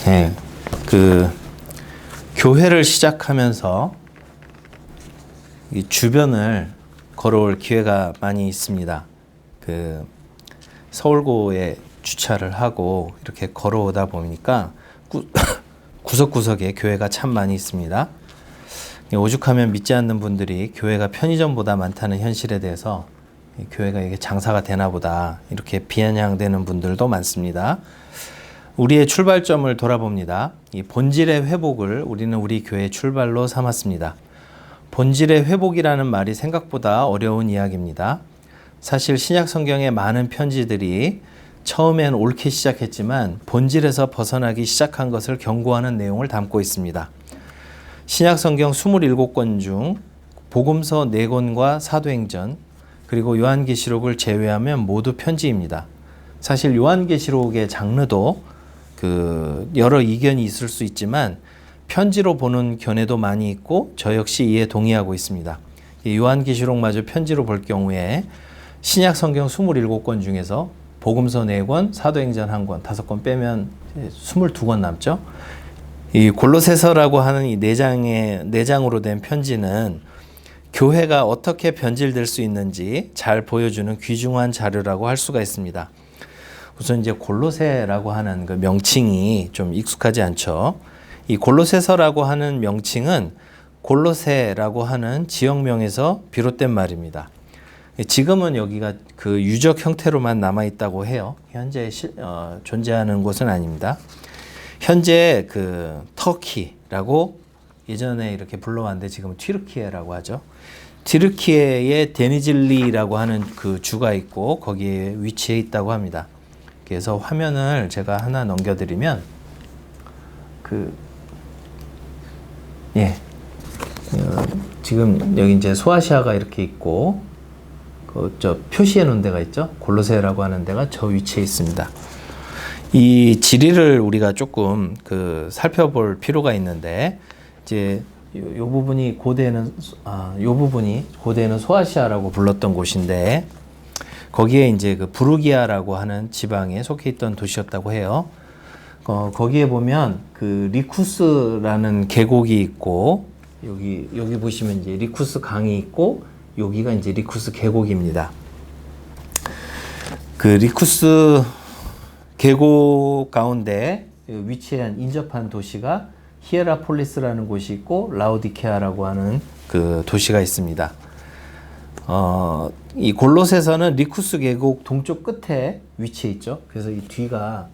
네, 그 교회를 시작하면서 이 주변을 걸어올 기회가 많이 있습니다. 그 서울고에 주차를 하고 이렇게 걸어오다 보니까 구석구석에 교회가 참 많이 있습니다. 오죽하면 믿지 않는 분들이 교회가 편의점보다 많다는 현실에 대해서 교회가 이게 장사가 되나 보다 이렇게 비아냥대는 분들도 많습니다. 우리의 출발점을 돌아봅니다. 이 본질의 회복을 우리는 우리 교회의 출발로 삼았습니다. 본질의 회복이라는 말이 생각보다 어려운 이야기입니다. 사실 신약 성경의 많은 편지들이 처음엔 옳게 시작했지만 본질에서 벗어나기 시작한 것을 경고하는 내용을 담고 있습니다. 신약 성경 27권 중 복음서 4권과 사도행전 그리고 요한계시록을 제외하면 모두 편지입니다. 사실 요한계시록의 장르도 여러 이견이 있을 수 있지만 편지로 보는 견해도 많이 있고 저 역시 이에 동의하고 있습니다. 요한계시록마저 편지로 볼 경우에 신약 성경 27권 중에서 복음서 4권, 사도행전 1권, 5권 빼면 22권 남죠. 이 골로새서라고 하는 이 4장으로 된 편지는 교회가 어떻게 변질될 수 있는지 잘 보여주는 귀중한 자료라고 할 수가 있습니다. 우선 이제 골로새라고 하는 그 명칭이 좀 익숙하지 않죠. 이 골로새서라고 하는 명칭은 골로새라고 하는 지역명에서 비롯된 말입니다. 지금은 여기가 그 유적 형태로만 남아 있다고 해요. 현재 존재하는 곳은 아닙니다. 현재 그 터키라고 예전에 이렇게 불러왔는데 지금은 튀르키예라고 하죠. 튀르키예의 데니즐리라고 하는 그 주가 있고 거기에 위치해 있다고 합니다. 그래서 화면을 제가 하나 넘겨드리면 지금 여기 이제 소아시아가 이렇게 있고 저 표시해 놓은 데가 있죠. 골로새라고 하는 데가 저 위치에 있습니다. 이 지리를 우리가 조금 살펴볼 필요가 있는데 이제 요 부분이 고대에는 소아시아라고 불렀던 곳인데 거기에 이제 부르기아라고 하는 지방에 속해 있던 도시였다고 해요. 거기에 보면 리쿠스라는 계곡이 있고 여기 보시면 이제 리쿠스 강이 있고 여기가 이제 리쿠스 계곡입니다. 그 리쿠스 계곡 가운데 위치한 인접한 도시가 히에라폴리스라는 곳이 있고 라우디케아라고 하는 그 도시가 있습니다. 이 골로새서는 리쿠스 계곡 동쪽 끝에 위치해 있죠. 그래서 이 뒤가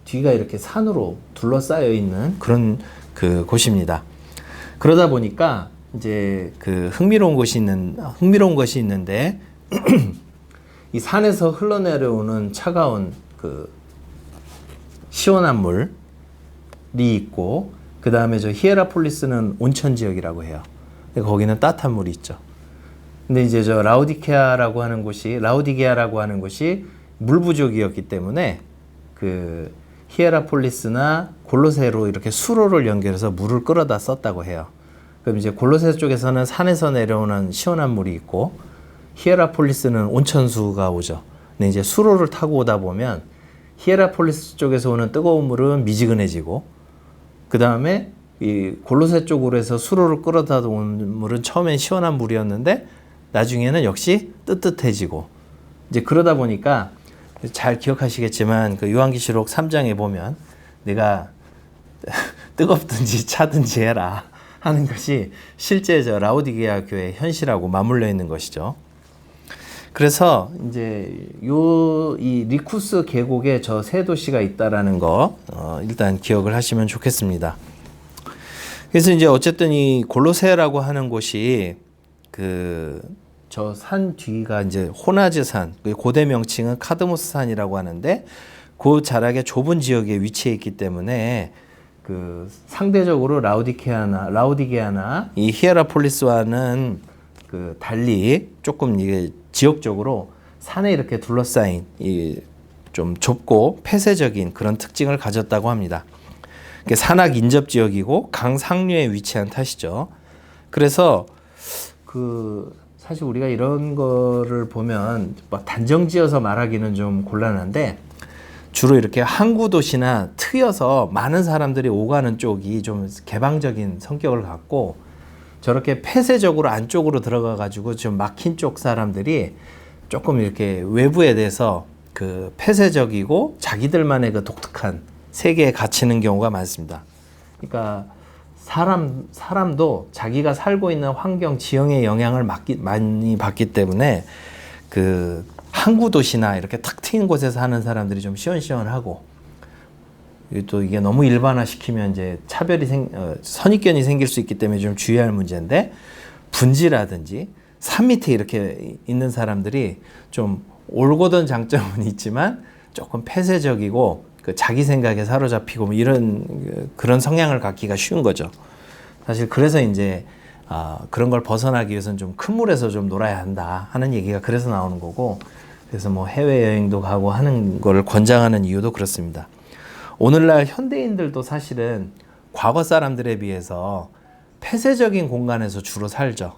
이렇게 산으로 둘러싸여 있는 그런 곳입니다. 그러다 보니까 이제 흥미로운 것이 있는데 이 산에서 흘러내려오는 차가운 시원한 물이 있고 그 다음에 저 히에라폴리스는 온천 지역이라고 해요. 거기는 따뜻한 물이 있죠. 근데 이제 저 라우디게아라고 하는 곳이 물 부족이었기 때문에 히에라폴리스나 골로새로 이렇게 수로를 연결해서 물을 끌어다 썼다고 해요. 그럼 이제 골로새 쪽에서는 산에서 내려오는 시원한 물이 있고 히에라폴리스는 온천수가 오죠. 근데 이제 수로를 타고 오다 보면 히에라폴리스 쪽에서 오는 뜨거운 물은 미지근해지고 그 다음에 이 골로새 쪽으로 해서 수로를 끌어다 온 물은 처음엔 시원한 물이었는데 나중에는 역시 뜨뜻해지고 이제 그러다 보니까 잘 기억하시겠지만 요한계시록 3장에 보면 내가 뜨겁든지 차든지 해라 하는 것이 실제 저 라우디게아 교회의 현실하고 맞물려 있는 것이죠. 그래서 이제 이 리쿠스 계곡에 저 세 도시가 있다라는 거 일단 기억을 하시면 좋겠습니다. 그래서 이제 어쨌든 이 골로새라고 하는 곳이 저 산 뒤가 이제 호나즈 산, 고대 명칭은 카드모스 산이라고 하는데 그 자락의 좁은 지역에 위치해 있기 때문에 상대적으로 라우디게아나 이 히에라폴리스와는 달리 조금 이게 지역적으로 산에 이렇게 둘러싸인 좀 좁고 폐쇄적인 그런 특징을 가졌다고 합니다. 산악 인접 지역이고 강 상류에 위치한 탓이죠. 그래서 사실 우리가 이런 거를 보면 막 단정지어서 말하기는 좀 곤란한데 주로 이렇게 항구 도시나 트여서 많은 사람들이 오가는 쪽이 좀 개방적인 성격을 갖고, 저렇게 폐쇄적으로 안쪽으로 들어가 가지고 좀 막힌 쪽 사람들이 조금 이렇게 외부에 대해서 그 폐쇄적이고 자기들만의 그 독특한 세계에 갇히는 경우가 많습니다. 그러니까 사람도 자기가 살고 있는 환경, 지형의 영향을 많이 받기 때문에 그 항구 도시나 이렇게 탁 트인 곳에 사는 사람들이 좀 시원시원하고, 또 이게 너무 일반화시키면 이제 선입견이 생길 수 있기 때문에 좀 주의할 문제인데, 분지라든지 산 밑에 이렇게 있는 사람들이 좀 올곧은 장점은 있지만 조금 폐쇄적이고 그 자기 생각에 사로잡히고 뭐 이런 그런 성향을 갖기가 쉬운 거죠. 사실 그래서 이제 그런 걸 벗어나기 위해서는 좀 큰 물에서 좀 놀아야 한다 하는 얘기가 그래서 나오는 거고, 그래서 뭐 해외여행도 가고 하는 걸 권장하는 이유도 그렇습니다. 오늘날 현대인들도 사실은 과거 사람들에 비해서 폐쇄적인 공간에서 주로 살죠.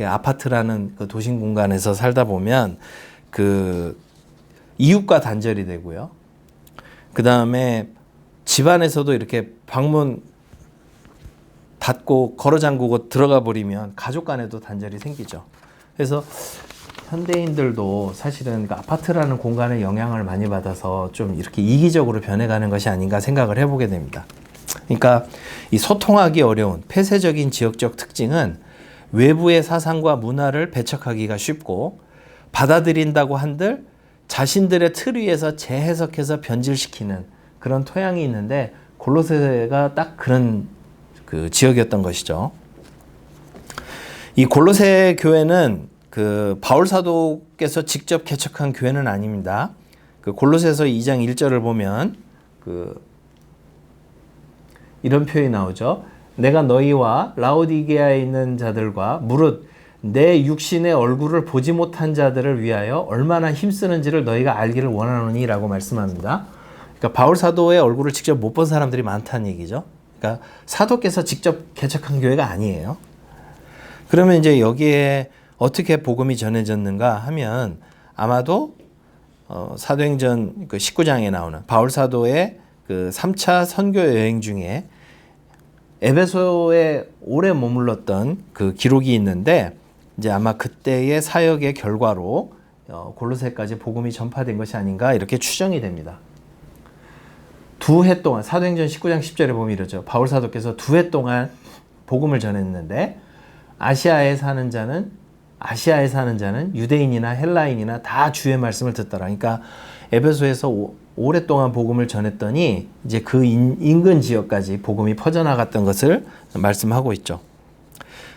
아파트라는 그 도심 공간에서 살다 보면 그 이웃과 단절이 되고요. 그 다음에 집안에서도 이렇게 방문 닫고 걸어 잠그고 들어가 버리면 가족 간에도 단절이 생기죠. 그래서 현대인들도 사실은 그 아파트라는 공간의 영향을 많이 받아서 좀 이렇게 이기적으로 변해가는 것이 아닌가 생각을 해보게 됩니다. 그러니까 이 소통하기 어려운 폐쇄적인 지역적 특징은 외부의 사상과 문화를 배척하기가 쉽고, 받아들인다고 한들 자신들의 틀 위에서 재해석해서 변질시키는 그런 토양이 있는데, 골로새가 딱 그런 그 지역이었던 것이죠. 이 골로새 교회는 그 바울 사도께서 직접 개척한 교회는 아닙니다. 그 골로새서 2장 1절을 보면 이런 표현이 나오죠. 내가 너희와 라오디게아에 있는 자들과 무릇 내 육신의 얼굴을 보지 못한 자들을 위하여 얼마나 힘쓰는지를 너희가 알기를 원하노니 라고 말씀합니다. 그러니까 바울 사도의 얼굴을 직접 못 본 사람들이 많다는 얘기죠. 그러니까 사도께서 직접 개척한 교회가 아니에요. 그러면 이제 여기에 어떻게 복음이 전해졌는가 하면, 아마도 사도행전 그 19장에 나오는 바울 사도의 그 3차 선교 여행 중에 에베소에 오래 머물렀던 그 기록이 있는데, 이제 아마 그때의 사역의 결과로 골로새까지 복음이 전파된 것이 아닌가 이렇게 추정이 됩니다. 2해 동안, 사도행전 19장 10절에 보면 이러죠. 바울 사도께서 2해 동안 복음을 전했는데, 아시아에 사는 자는 유대인이나 헬라인이나 다 주의 말씀을 듣더라. 그러니까 에베소에서 오랫동안 복음을 전했더니 이제 그 인근 지역까지 복음이 퍼져나갔던 것을 말씀하고 있죠.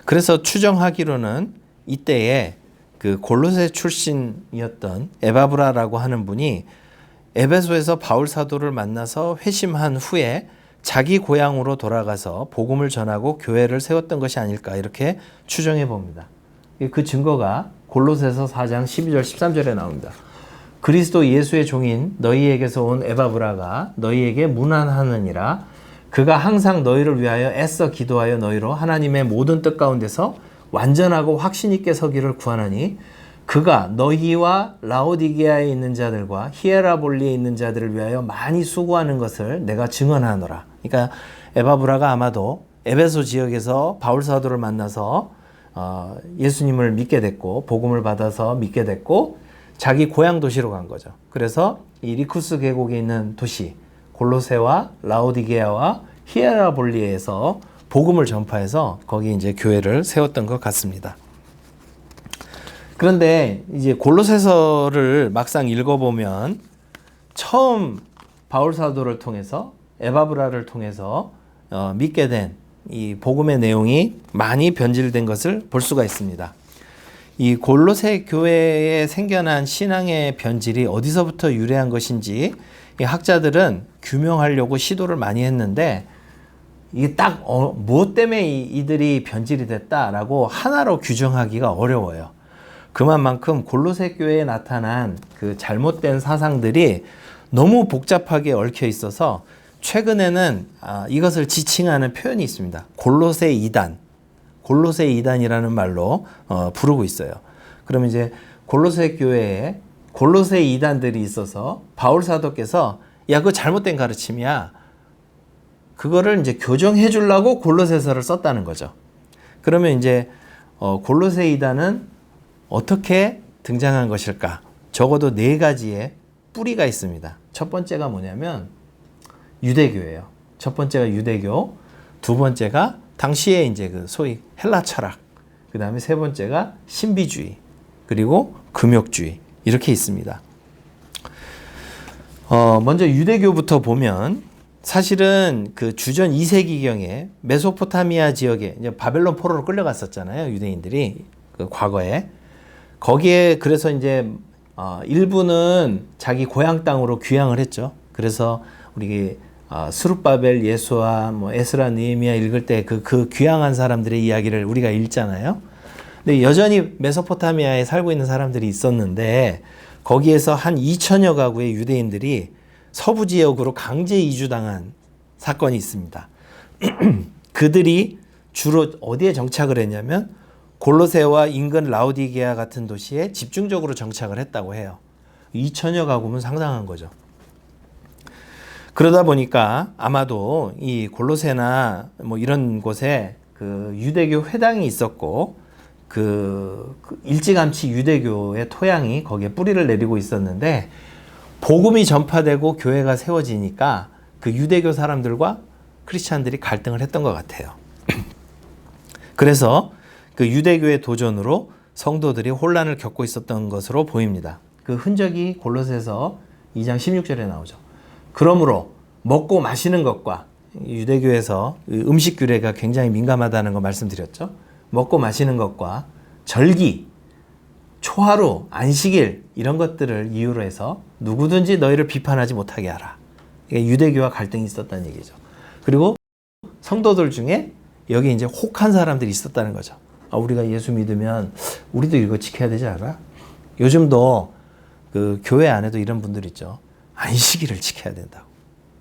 그래서 추정하기로는 이때에 그 골로새 출신이었던 에바브라라고 하는 분이 에베소에서 바울 사도를 만나서 회심한 후에 자기 고향으로 돌아가서 복음을 전하고 교회를 세웠던 것이 아닐까 이렇게 추정해 봅니다. 그 증거가 골로새서 4장 12절 13절에 나옵니다. 그리스도 예수의 종인 너희에게서 온 에바브라가 너희에게 문안하느니라. 그가 항상 너희를 위하여 애써 기도하여 너희로 하나님의 모든 뜻 가운데서 완전하고 확신 있게 서기를 구하나니, 그가 너희와 라오디게아에 있는 자들과 히에라볼리에 있는 자들을 위하여 많이 수고하는 것을 내가 증언하노라. 그러니까 에바브라가 아마도 에베소 지역에서 바울 사도를 만나서 예수님을 믿게 됐고, 복음을 받아서 믿게 됐고, 자기 고향 도시로 간 거죠. 그래서 이 리쿠스 계곡에 있는 도시 골로새와 라오디게아와 히에라볼리에서 복음을 전파해서 거기 이제 교회를 세웠던 것 같습니다. 그런데 이제 골로새서를 막상 읽어보면 처음 바울 사도를 통해서, 에바브라를 통해서 믿게 된 이 복음의 내용이 많이 변질된 것을 볼 수가 있습니다. 이 골로새 교회에 생겨난 신앙의 변질이 어디서부터 유래한 것인지 이 학자들은 규명하려고 시도를 많이 했는데, 이게 딱 무엇 때문에 이들이 변질이 됐다라고 하나로 규정하기가 어려워요. 그만큼 골로새 교회에 나타난 그 잘못된 사상들이 너무 복잡하게 얽혀 있어서 최근에는 이것을 지칭하는 표현이 있습니다. 골로새 이단, 골로새 이단이라는 말로 부르고 있어요. 그러면 이제 골로새 교회에 골로새 이단들이 있어서 바울 사도께서 야, 그거 잘못된 가르침이야. 그거를 이제 교정해 주려고 골로새서를 썼다는 거죠. 그러면 이제 골로새이다는 어떻게 등장한 것일까? 적어도 네 가지의 뿌리가 있습니다. 첫 번째가 뭐냐면 유대교예요. 첫 번째가 유대교, 두 번째가 당시에 이제 그 소위 헬라 철학, 그 다음에 세 번째가 신비주의, 그리고 금욕주의, 이렇게 있습니다. 먼저 유대교부터 보면 사실은 그 주전 2세기경에 메소포타미아 지역에 이제 바벨론 포로로 끌려갔었잖아요. 유대인들이 그 과거에. 거기에 그래서 이제 일부는 자기 고향 땅으로 귀향을 했죠. 그래서 우리 스룹바벨, 예수아, 뭐 에스라, 느헤미야 읽을 때 그 귀향한 사람들의 이야기를 우리가 읽잖아요. 근데 여전히 메소포타미아에 살고 있는 사람들이 있었는데 거기에서 한 2천여 가구의 유대인들이 서부 지역으로 강제 이주당한 사건이 있습니다. 그들이 주로 어디에 정착을 했냐면 골로새와 인근 라오디게아 같은 도시에 집중적으로 정착을 했다고 해요. 2천여 가구면 상당한 거죠. 그러다 보니까 아마도 이 골로새나 뭐 이런 곳에 그 유대교 회당이 있었고 그 일찌감치 유대교의 토양이 거기에 뿌리를 내리고 있었는데 복음이 전파되고 교회가 세워지니까 그 유대교 사람들과 크리스찬들이 갈등을 했던 것 같아요. 그래서 그 유대교의 도전으로 성도들이 혼란을 겪고 있었던 것으로 보입니다. 그 흔적이 골로새서 2장 16절에 나오죠. 그러므로 먹고 마시는 것과 유대교에서 음식 규례가 굉장히 민감하다는 거 말씀드렸죠. 먹고 마시는 것과 절기, 초하루, 안식일 이런 것들을 이유로 해서 누구든지 너희를 비판하지 못하게 하라. 이게 유대교와 갈등이 있었다는 얘기죠. 그리고 성도들 중에 여기 이제 혹한 사람들이 있었다는 거죠. 우리가 예수 믿으면 우리도 이거 지켜야 되지 않아? 요즘도 그 교회 안에도 이런 분들 있죠. 안식일을 지켜야 된다고.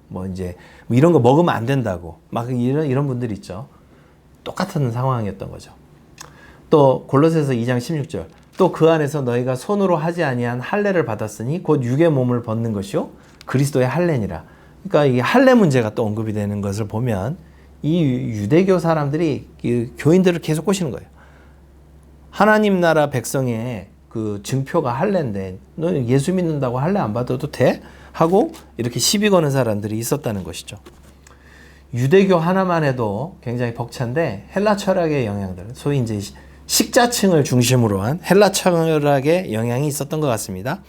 뭐 이제 뭐 이런 거 먹으면 안 된다고. 막 이런 분들 있죠. 똑같은 상황이었던 거죠. 또 골로새서 2장 16절. 또 그 안에서 너희가 손으로 하지 아니한 할례를 받았으니 곧 육의 몸을 벗는 것이요 그리스도의 할례니라. 그러니까 이 할례 문제가 또 언급이 되는 것을 보면 이 유대교 사람들이 이 교인들을 계속 꼬시는 거예요. 하나님 나라 백성의 그 증표가 할례인데 너 예수 믿는다고 할례 안 받아도 돼? 하고 이렇게 시비 거는 사람들이 있었다는 것이죠. 유대교 하나만 해도 굉장히 벅찬데 헬라 철학의 영향들, 소위 이제 식자층을 중심으로 한 헬라 철학의 영향이 있었던 것 같습니다.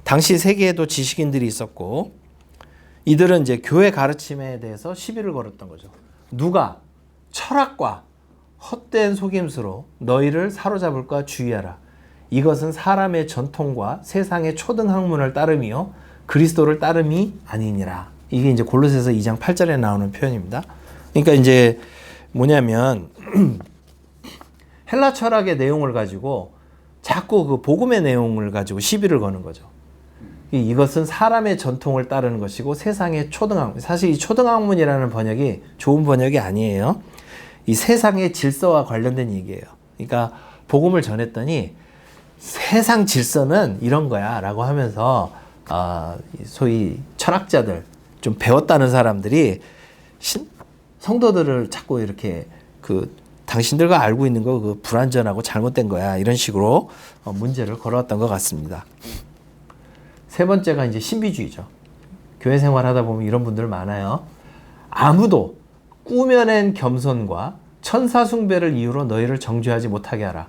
당시 세계에도 지식인들이 있었고 이들은 이제 교회 가르침에 대해서 시비를 걸었던 거죠. 누가 철학과 헛된 속임수로 너희를 사로잡을까 주의하라. 이것은 사람의 전통과 세상의 초등학문을 따름이요 그리스도를 따름이 아니니라. 이게 이제 골로새서 2장 8절에 나오는 표현입니다. 그러니까 이제 뭐냐면 헬라 철학의 내용을 가지고 자꾸 그 복음의 내용을 가지고 시비를 거는 거죠. 이것은 사람의 전통을 따르는 것이고 세상의 초등학문. 사실 이 초등학문이라는 번역이 좋은 번역이 아니에요. 이 세상의 질서와 관련된 얘기예요. 그러니까 복음을 전했더니 세상 질서는 이런 거야 라고 하면서 소위 철학자들 좀 배웠다는 사람들이 성도들을 자꾸 이렇게 당신들과 알고 있는 거 그 불완전하고 잘못된 거야 이런 식으로 문제를 걸어왔던 것 같습니다. 세 번째가 이제 신비주의죠. 교회 생활하다 보면 이런 분들 많아요. 아무도 꾸며낸 겸손과 천사 숭배를 이유로 너희를 정죄하지 못하게 하라.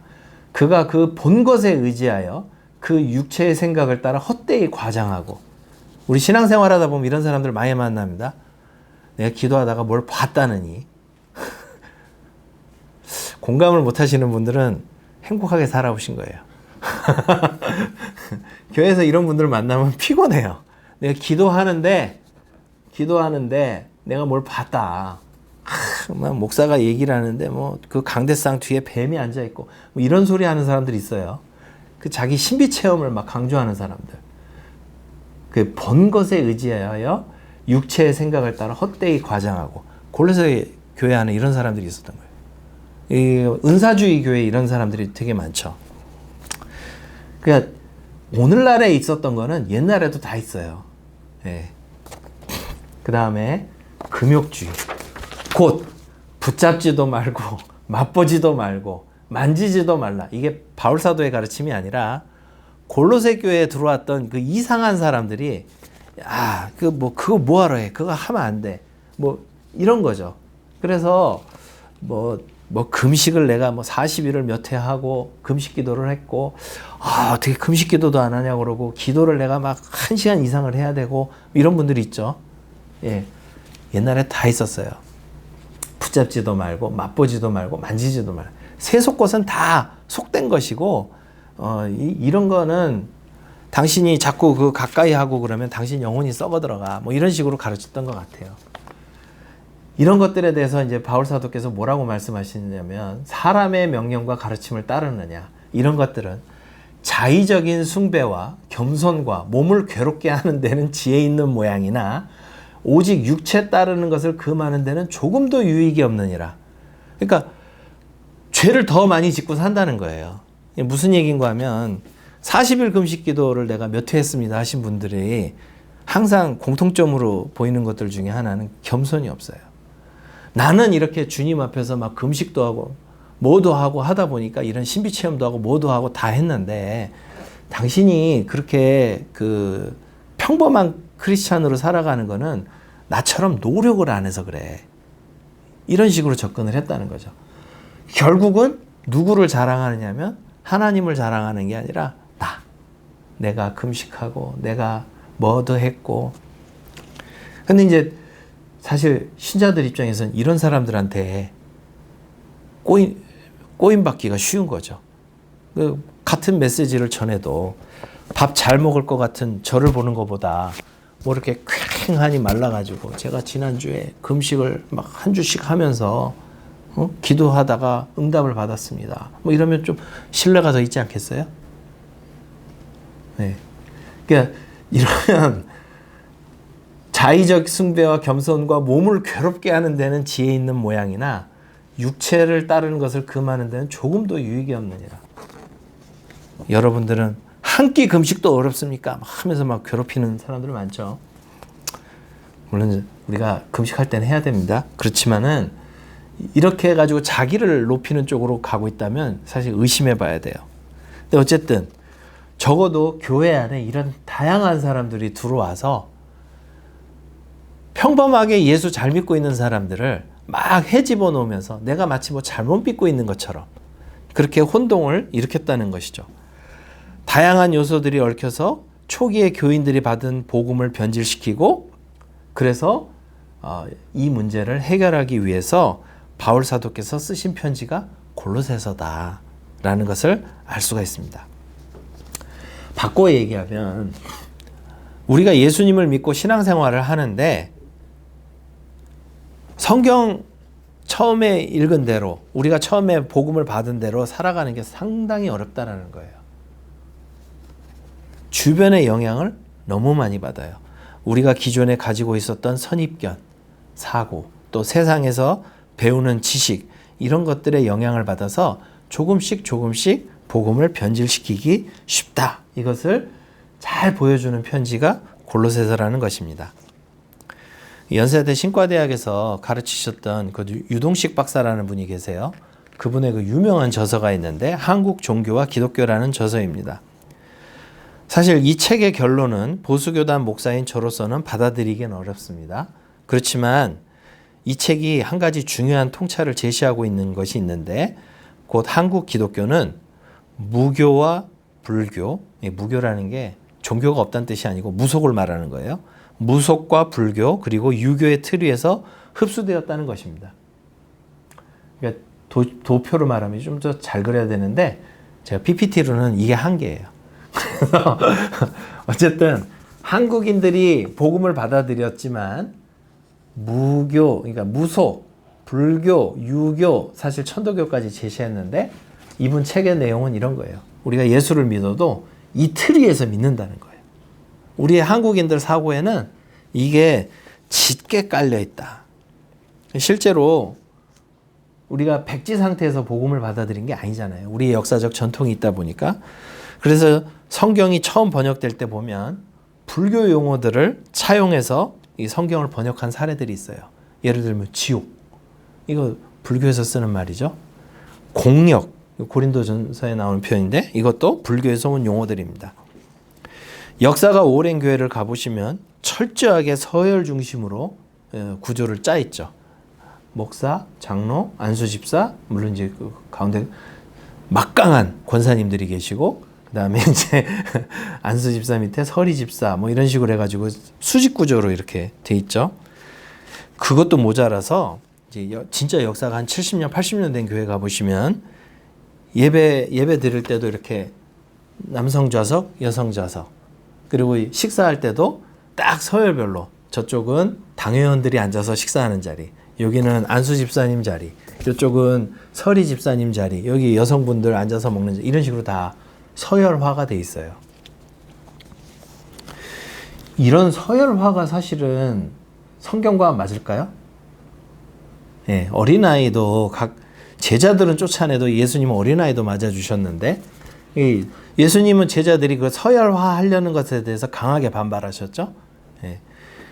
그가 그 본 것에 의지하여 그 육체의 생각을 따라 헛되이 과장하고. 우리 신앙생활하다 보면 이런 사람들 많이 만납니다. 내가 기도하다가 뭘 봤다느니. 공감을 못 하시는 분들은 행복하게 살아오신 거예요. 교회에서 이런 분들 만나면 피곤해요. 내가 기도하는데 내가 뭘 봤다. 목사가 얘기를 하는데 뭐 그 강대상 뒤에 뱀이 앉아 있고 뭐 이런 소리 하는 사람들이 있어요. 그 자기 신비 체험을 막 강조하는 사람들. 그 본 것에 의지하여 육체의 생각을 따라 헛되이 과장하고. 골로새 교회 안에 이런 사람들이 있었던 거예요. 이 은사주의 교회 이런 사람들이 되게 많죠. 그러니까 오늘날에 있었던 거는 옛날에도 다 있어요. 예. 그 다음에 금욕주의. 곧 붙잡지도 말고 맛보지도 말고 만지지도 말라. 이게 바울 사도의 가르침이 아니라 골로새 교회에 들어왔던 그 이상한 사람들이 그거 뭐하러 해? 그거 하면 안 돼. 뭐 이런 거죠. 그래서 뭐 금식을 내가 40일을 몇 회 하고 금식 기도를 했고 어떻게 금식 기도도 안 하냐고 그러고 기도를 내가 막 1시간 이상을 해야 되고 이런 분들이 있죠. 예. 옛날에 다 있었어요. 붙잡지도 말고 맛보지도 말고 만지지도 말고 세속것은 다 속된 것이고 이런 거는 당신이 자꾸 그 가까이 하고 그러면 당신 영혼이 썩어 들어가 뭐 이런 식으로 가르쳤던 것 같아요. 이런 것들에 대해서 이제 바울 사도께서 뭐라고 말씀하시냐면 사람의 명령과 가르침을 따르느냐 이런 것들은 자의적인 숭배와 겸손과 몸을 괴롭게 하는 데는 지혜 있는 모양이나 오직 육체 따르는 것을 금하는 데는 조금도 유익이 없느니라. 그러니까 죄를 더 많이 짓고 산다는 거예요. 무슨 얘기인가 하면 40일 금식 기도를 내가 몇 회 했습니다 하신 분들이 항상 공통점으로 보이는 것들 중에 하나는 겸손이 없어요. 나는 이렇게 주님 앞에서 막 금식도 하고 뭐도 하고 하다 보니까 이런 신비 체험도 하고 뭐도 하고 다 했는데 당신이 그렇게 그 평범한 크리스찬으로 살아가는 거는 나처럼 노력을 안 해서 그래. 이런 식으로 접근을 했다는 거죠. 결국은 누구를 자랑하느냐면 하나님을 자랑하는 게 아니라 내가 금식하고 내가 뭐도 했고. 근데 이제 사실 신자들 입장에서는 이런 사람들한테 꼬임 받기가 쉬운 거죠. 같은 메시지를 전해도 밥 잘 먹을 것 같은 저를 보는 것보다 뭐 이렇게 쾌행하니 말라가지고 제가 지난주에 금식을 막 한 주씩 하면서 기도하다가 응답을 받았습니다. 뭐 이러면 좀 신뢰가 더 있지 않겠어요? 네. 그러니까 이러면 자의적 숭배와 겸손과 몸을 괴롭게 하는 데는 지혜 있는 모양이나 육체를 따르는 것을 금하는 데는 조금도 유익이 없느니라. 여러분들은 한 끼 금식도 어렵습니까? 하면서 막 괴롭히는 사람들 많죠. 물론 우리가 금식할 때는 해야 됩니다. 그렇지만은 이렇게 해가지고 자기를 높이는 쪽으로 가고 있다면 사실 의심해 봐야 돼요. 근데 어쨌든 적어도 교회 안에 이런 다양한 사람들이 들어와서 평범하게 예수 잘 믿고 있는 사람들을 막 헤집어 놓으면서 내가 마치 뭐 잘못 믿고 있는 것처럼 그렇게 혼동을 일으켰다는 것이죠. 다양한 요소들이 얽혀서 초기의 교인들이 받은 복음을 변질시키고 그래서 이 문제를 해결하기 위해서 바울 사도께서 쓰신 편지가 골로새서다라는 것을 알 수가 있습니다. 바꿔 얘기하면 우리가 예수님을 믿고 신앙생활을 하는데 성경 처음에 읽은 대로 우리가 처음에 복음을 받은 대로 살아가는 게 상당히 어렵다라는 거예요. 주변의 영향을 너무 많이 받아요. 우리가 기존에 가지고 있었던 선입견, 사고, 또 세상에서 배우는 지식 이런 것들의 영향을 받아서 조금씩 복음을 변질시키기 쉽다. 이것을 잘 보여주는 편지가 골로새서라는 것입니다. 연세대 신과대학에서 가르치셨던 그 유동식 박사라는 분이 계세요. 그분의 그 유명한 저서가 있는데 한국 종교와 기독교라는 저서입니다. 사실 이 책의 결론은 보수교단 목사인 저로서는 받아들이기는 어렵습니다. 그렇지만 이 책이 한 가지 중요한 통찰을 제시하고 있는 것이 있는데 곧 한국 기독교는 무교와 불교, 무교라는 게 종교가 없다는 뜻이 아니고 무속을 말하는 거예요. 무속과 불교 그리고 유교의 틀 위에서 흡수되었다는 것입니다. 그러니까 도표로 말하면 좀 더 잘 그려야 되는데 제가 PPT로는 이게 한계예요. 어쨌든 한국인들이 복음을 받아들였지만 무교, 그러니까 무속, 불교, 유교, 사실 천도교까지 제시했는데 이분 책의 내용은 이런 거예요. 우리가 예수를 믿어도 이 틀 위에서 믿는다는 거예요. 우리의 한국인들 사고에는 이게 짙게 깔려 있다. 실제로 우리가 백지 상태에서 복음을 받아들인 게 아니잖아요. 우리의 역사적 전통이 있다 보니까. 그래서 성경이 처음 번역될 때 보면 불교 용어들을 차용해서 이 성경을 번역한 사례들이 있어요. 예를 들면 지옥, 이거 불교에서 쓰는 말이죠. 공력, 고린도전서에 나오는 표현인데 이것도 불교에서 온 용어들입니다. 역사가 오랜 교회를 가보시면 철저하게 서열 중심으로 구조를 짜 있죠. 목사, 장로, 안수집사, 물론 이제 그 가운데 막강한 권사님들이 계시고, 그 다음에 이제 안수집사 밑에 서리집사 뭐 이런 식으로 해가지고 수직 구조로 이렇게 돼 있죠. 그것도 모자라서 이제 진짜 역사가 한 70년, 80년 된 교회 가보시면 예배 드릴 때도 이렇게 남성 좌석, 여성 좌석, 그리고 식사할 때도 딱 서열별로 저쪽은 당회원들이 앉아서 식사하는 자리, 여기는 안수 집사님 자리, 이쪽은 서리 집사님 자리, 여기 여성분들 앉아서 먹는 자리, 이런 식으로 다 서열화가 돼 있어요. 이런 서열화가 사실은 성경과 맞을까요? 예, 어린아이도 각 제자들은 쫓아내도 예수님은 어린아이도 맞아주셨는데, 예수님은 제자들이 그 서열화 하려는 것에 대해서 강하게 반발하셨죠. 예.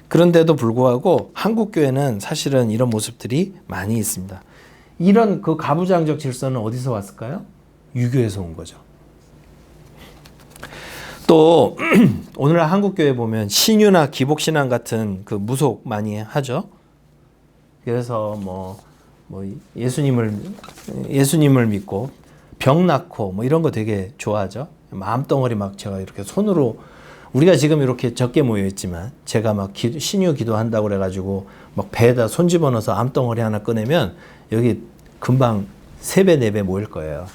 그런데도 불구하고 한국 교회는 사실은 이런 모습들이 많이 있습니다. 이런 그 가부장적 질서는 어디서 왔을까요? 유교에서 온 거죠. 또 오늘날 한국 교회 보면 신유나 기복신앙 같은 그 무속 많이 하죠. 그래서 뭐 예수님을 믿고 병 낫고 뭐 이런 거 되게 좋아하죠. 마음덩어리 막 제가 이렇게 손으로, 우리가 지금 이렇게 적게 모여 있지만 제가 막 신유 기도한다고 그래가지고 막 배에다 손 집어넣어서 암덩어리 하나 꺼내면 여기 금방 3배, 4배 모일 거예요.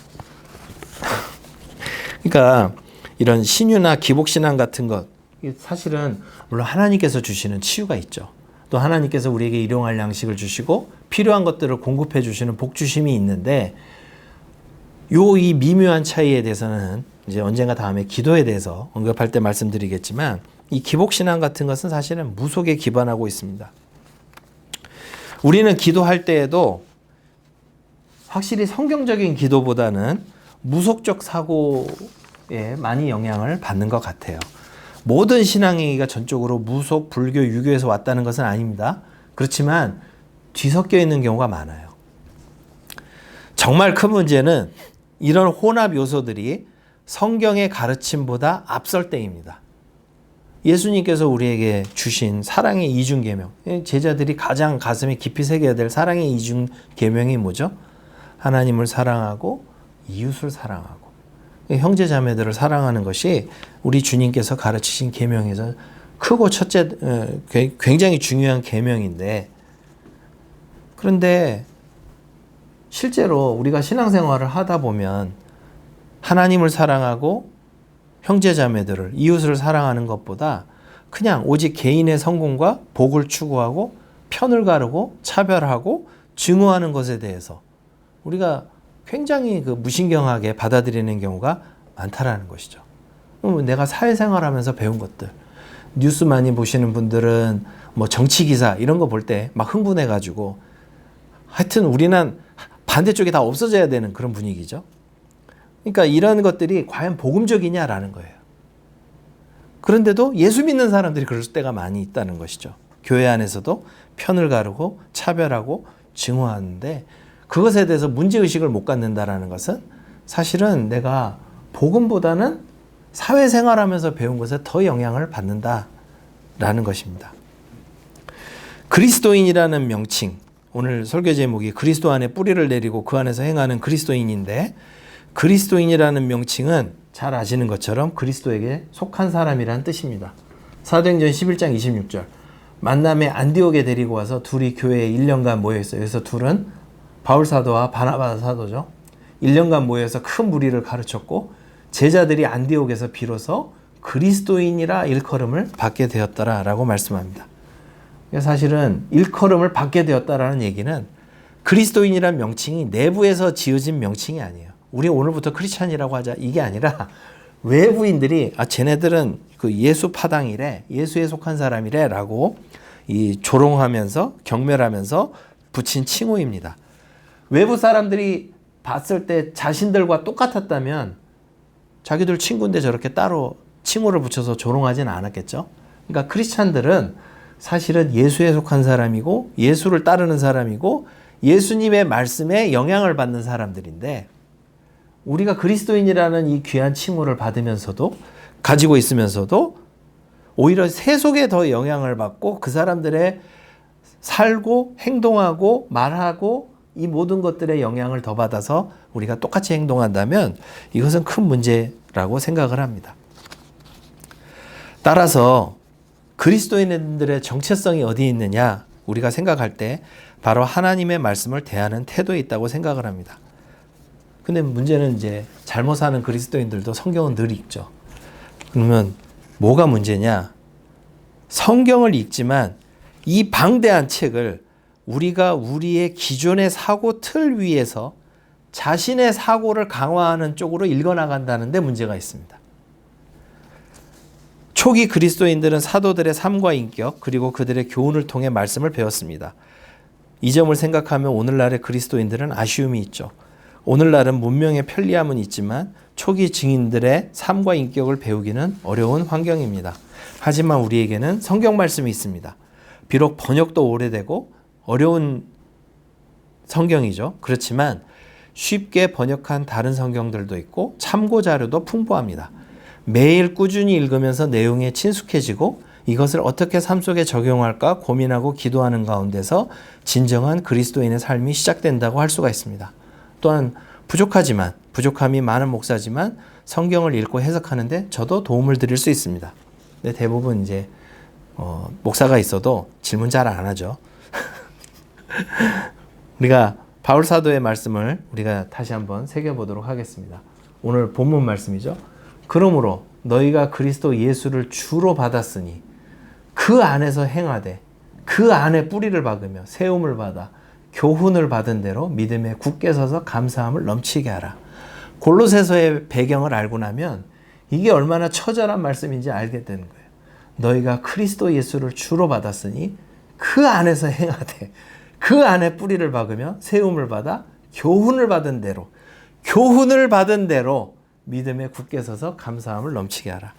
그러니까 이런 신유나 기복신앙 같은 것, 사실은 물론 하나님께서 주시는 치유가 있죠. 또 하나님께서 우리에게 일용할 양식을 주시고 필요한 것들을 공급해 주시는 복주심이 있는데, 이 미묘한 차이에 대해서는 이제 언젠가 다음에 기도에 대해서 언급할 때 말씀드리겠지만, 이 기복신앙 같은 것은 사실은 무속에 기반하고 있습니다. 우리는 기도할 때에도 확실히 성경적인 기도보다는 무속적 사고에 많이 영향을 받는 것 같아요. 모든 신앙행위가 전적으로 무속, 불교, 유교에서 왔다는 것은 아닙니다. 그렇지만 뒤섞여 있는 경우가 많아요. 정말 큰 문제는 이런 혼합 요소들이 성경의 가르침보다 앞설 때입니다. 예수님께서 우리에게 주신 사랑의 이중계명, 제자들이 가장 가슴에 깊이 새겨야 될 사랑의 이중계명이 뭐죠? 하나님을 사랑하고 이웃을 사랑하고 형제 자매들을 사랑하는 것이 우리 주님께서 가르치신 계명에서 크고 첫째, 굉장히 중요한 계명인데, 그런데 실제로 우리가 신앙생활을 하다 보면 하나님을 사랑하고 형제 자매들을, 이웃을 사랑하는 것보다 그냥 오직 개인의 성공과 복을 추구하고 편을 가르고 차별하고 증오하는 것에 대해서 우리가 굉장히 무신경하게 받아들이는 경우가 많다라는 것이죠. 내가 사회생활하면서 배운 것들, 뉴스 많이 보시는 분들은 뭐 정치 기사 이런 거 볼 때 막 흥분해가지고, 하여튼 우리는 반대쪽이 다 없어져야 되는 그런 분위기죠. 그러니까 이런 것들이 과연 복음적이냐라는 거예요. 그런데도 예수 믿는 사람들이 그럴 때가 많이 있다는 것이죠. 교회 안에서도 편을 가르고 차별하고 증오하는데, 그것에 대해서 문제의식을 못 갖는다라는 것은 사실은 내가 복음보다는 사회생활하면서 배운 것에 더 영향을 받는다라는 것입니다. 그리스도인이라는 명칭, 오늘 설교 제목이 그리스도 안에 뿌리를 내리고 그 안에서 행하는 그리스도인인데, 그리스도인이라는 명칭은 잘 아시는 것처럼 그리스도에게 속한 사람이라는 뜻입니다. 사도행전 11장 26절, 만남에 안디옥에 데리고 와서 둘이 교회에 1년간 모여있어요. 그래서 둘은 바울 사도와 바나바 사도죠. 1년간 모여서 큰 무리를 가르쳤고 제자들이 안디옥에서 비로소 그리스도인이라 일컬음을 받게 되었더라라고 말씀합니다. 사실은 일컬음을 받게 되었다라는 얘기는 그리스도인이란 명칭이 내부에서 지어진 명칭이 아니에요. 우리 오늘부터 크리스찬이라고 하자 이게 아니라 외부인들이 쟤네들은 그 예수 파당이래, 예수에 속한 사람이래 라고 이 조롱하면서 경멸하면서 붙인 칭호입니다. 외부 사람들이 봤을 때 자신들과 똑같았다면 자기들 친구인데 저렇게 따로 칭호를 붙여서 조롱하지는 않았겠죠. 그러니까 크리스찬들은 사실은 예수에 속한 사람이고 예수를 따르는 사람이고 예수님의 말씀에 영향을 받는 사람들인데, 우리가 그리스도인이라는 이 귀한 칭호를 받으면서도, 가지고 있으면서도 오히려 세속에 더 영향을 받고 그 사람들의 살고 행동하고 말하고 이 모든 것들의 영향을 더 받아서 우리가 똑같이 행동한다면 이것은 큰 문제라고 생각을 합니다. 따라서 그리스도인들의 정체성이 어디 있느냐, 우리가 생각할 때 바로 하나님의 말씀을 대하는 태도에 있다고 생각을 합니다. 근데 문제는 이제 잘못 사는 그리스도인들도 성경은 늘 읽죠. 그러면 뭐가 문제냐? 성경을 읽지만 이 방대한 책을 우리가 우리의 기존의 사고 틀 위에서 자신의 사고를 강화하는 쪽으로 읽어나간다는 데 문제가 있습니다. 초기 그리스도인들은 사도들의 삶과 인격 그리고 그들의 교훈을 통해 말씀을 배웠습니다. 이 점을 생각하면 오늘날의 그리스도인들은 아쉬움이 있죠. 오늘날은 문명의 편리함은 있지만 초기 증인들의 삶과 인격을 배우기는 어려운 환경입니다. 하지만 우리에게는 성경 말씀이 있습니다. 비록 번역도 오래되고 어려운 성경이죠. 그렇지만 쉽게 번역한 다른 성경들도 있고 참고 자료도 풍부합니다. 매일 꾸준히 읽으면서 내용에 친숙해지고 이것을 어떻게 삶 속에 적용할까 고민하고 기도하는 가운데서 진정한 그리스도인의 삶이 시작된다고 할 수가 있습니다. 또한 부족함이 많은 목사지만 성경을 읽고 해석하는데 저도 도움을 드릴 수 있습니다. 근데 대부분 이제 목사가 있어도 질문 잘 안 하죠. 우리가 바울 사도의 말씀을 우리가 다시 한번 새겨보도록 하겠습니다. 오늘 본문 말씀이죠. 그러므로 너희가 그리스도 예수를 주로 받았으니 그 안에서 행하되 그 안에 뿌리를 박으며 세움을 받아 교훈을 받은 대로 믿음에 굳게 서서 감사함을 넘치게 하라. 골로새서의 배경을 알고 나면 이게 얼마나 처절한 말씀인지 알게 되는 거예요. 너희가 그리스도 예수를 주로 받았으니 그 안에서 행하되 그 안에 뿌리를 박으며 세움을 받아 교훈을 받은 대로 믿음에 굳게 서서 감사함을 넘치게 하라.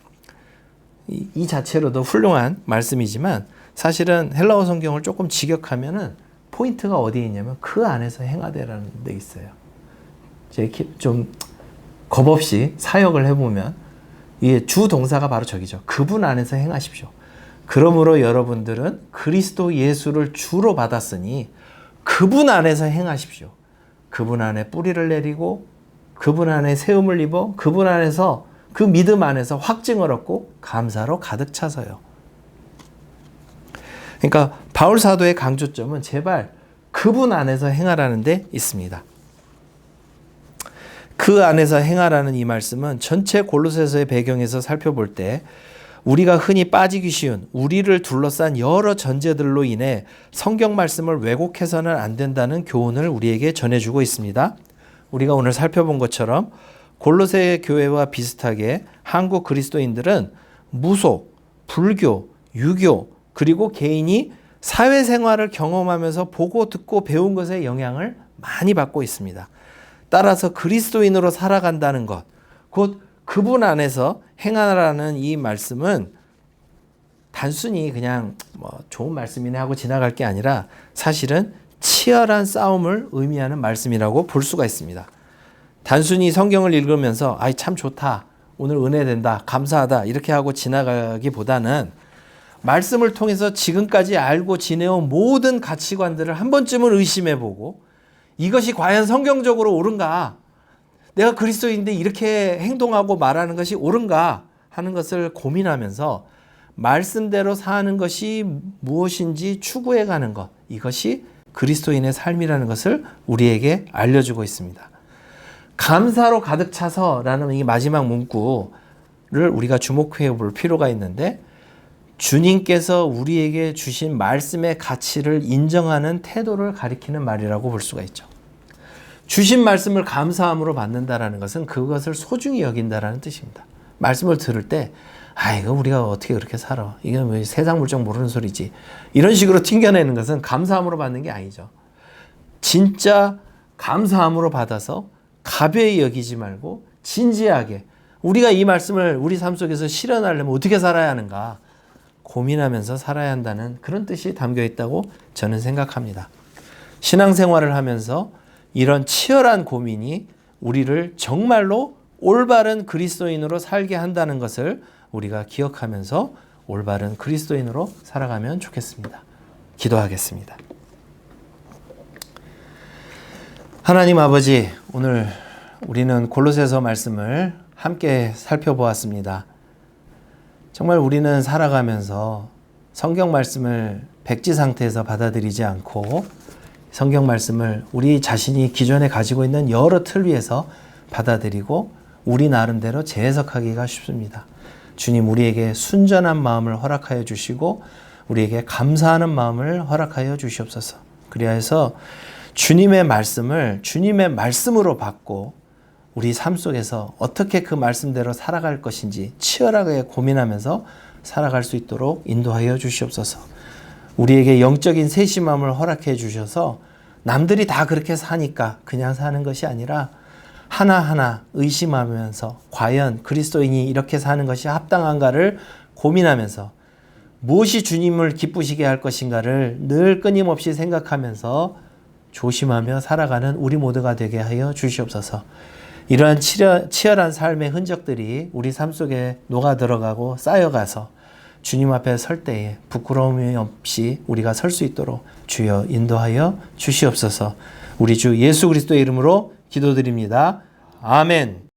이 자체로도 훌륭한 말씀이지만 사실은 헬라어 성경을 조금 직역하면은 포인트가 어디에 있냐면 그 안에서 행하되라는 데 있어요. 좀 겁없이 사역을 해보면 이게 주 동사가 바로 저기죠. 그분 안에서 행하십시오. 그러므로 여러분들은 그리스도 예수를 주로 받았으니 그분 안에서 행하십시오. 그분 안에 뿌리를 내리고 그분 안에 세움을 입어 그분 안에서 그 믿음 안에서 확증을 얻고 감사로 가득 차서요. 그러니까 바울 사도의 강조점은 제발 그분 안에서 행하라는 데 있습니다. 그 안에서 행하라는 이 말씀은 전체 골로새서의 배경에서 살펴볼 때 우리가 흔히 빠지기 쉬운 우리를 둘러싼 여러 전제들로 인해 성경 말씀을 왜곡해서는 안 된다는 교훈을 우리에게 전해주고 있습니다. 우리가 오늘 살펴본 것처럼 골로새 교회와 비슷하게 한국 그리스도인들은 무속, 불교, 유교 그리고 개인이 사회생활을 경험하면서 보고 듣고 배운 것에 영향을 많이 받고 있습니다. 따라서 그리스도인으로 살아간다는 것, 곧 그분 안에서 행하라는 이 말씀은 단순히 그냥 좋은 말씀이네 하고 지나갈 게 아니라 사실은 치열한 싸움을 의미하는 말씀이라고 볼 수가 있습니다. 단순히 성경을 읽으면서 아이 참 좋다, 오늘 은혜 된다, 감사하다 이렇게 하고 지나가기보다는 말씀을 통해서 지금까지 알고 지내온 모든 가치관들을 한 번쯤은 의심해보고 이것이 과연 성경적으로 옳은가? 내가 그리스도인인데 이렇게 행동하고 말하는 것이 옳은가? 하는 것을 고민하면서 말씀대로 사는 것이 무엇인지 추구해가는 것. 이것이 그리스도인의 삶이라는 것을 우리에게 알려주고 있습니다. 감사로 가득 차서라는 이 마지막 문구를 우리가 주목해 볼 필요가 있는데 주님께서 우리에게 주신 말씀의 가치를 인정하는 태도를 가리키는 말이라고 볼 수가 있죠. 주신 말씀을 감사함으로 받는다라는 것은 그것을 소중히 여긴다라는 뜻입니다. 말씀을 들을 때 이거 우리가 어떻게 그렇게 살아? 이건 왜 세상 물정 모르는 소리지? 이런 식으로 튕겨내는 것은 감사함으로 받는 게 아니죠. 진짜 감사함으로 받아서 가벼이 여기지 말고 진지하게 우리가 이 말씀을 우리 삶 속에서 실현하려면 어떻게 살아야 하는가? 고민하면서 살아야 한다는 그런 뜻이 담겨 있다고 저는 생각합니다. 신앙생활을 하면서 이런 치열한 고민이 우리를 정말로 올바른 그리스도인으로 살게 한다는 것을 우리가 기억하면서 올바른 그리스도인으로 살아가면 좋겠습니다. 기도하겠습니다. 하나님 아버지, 오늘 우리는 골로새서 말씀을 함께 살펴보았습니다. 정말 우리는 살아가면서 성경 말씀을 백지 상태에서 받아들이지 않고 성경 말씀을 우리 자신이 기존에 가지고 있는 여러 틀 위에서 받아들이고 우리 나름대로 재해석하기가 쉽습니다. 주님, 우리에게 순전한 마음을 허락하여 주시고 우리에게 감사하는 마음을 허락하여 주시옵소서. 그리하여서 주님의 말씀을 주님의 말씀으로 받고 우리 삶 속에서 어떻게 그 말씀대로 살아갈 것인지 치열하게 고민하면서 살아갈 수 있도록 인도하여 주시옵소서. 우리에게 영적인 세심함을 허락해 주셔서 남들이 다 그렇게 사니까 그냥 사는 것이 아니라 하나하나 의심하면서 과연 그리스도인이 이렇게 사는 것이 합당한가를 고민하면서 무엇이 주님을 기쁘시게 할 것인가를 늘 끊임없이 생각하면서 조심하며 살아가는 우리 모두가 되게 하여 주시옵소서. 이러한 치열한 삶의 흔적들이 우리 삶 속에 녹아 들어가고 쌓여가서 주님 앞에 설 때에 부끄러움이 없이 우리가 설 수 있도록 주여 인도하여 주시옵소서. 우리 주 예수 그리스도의 이름으로 기도드립니다. 아멘.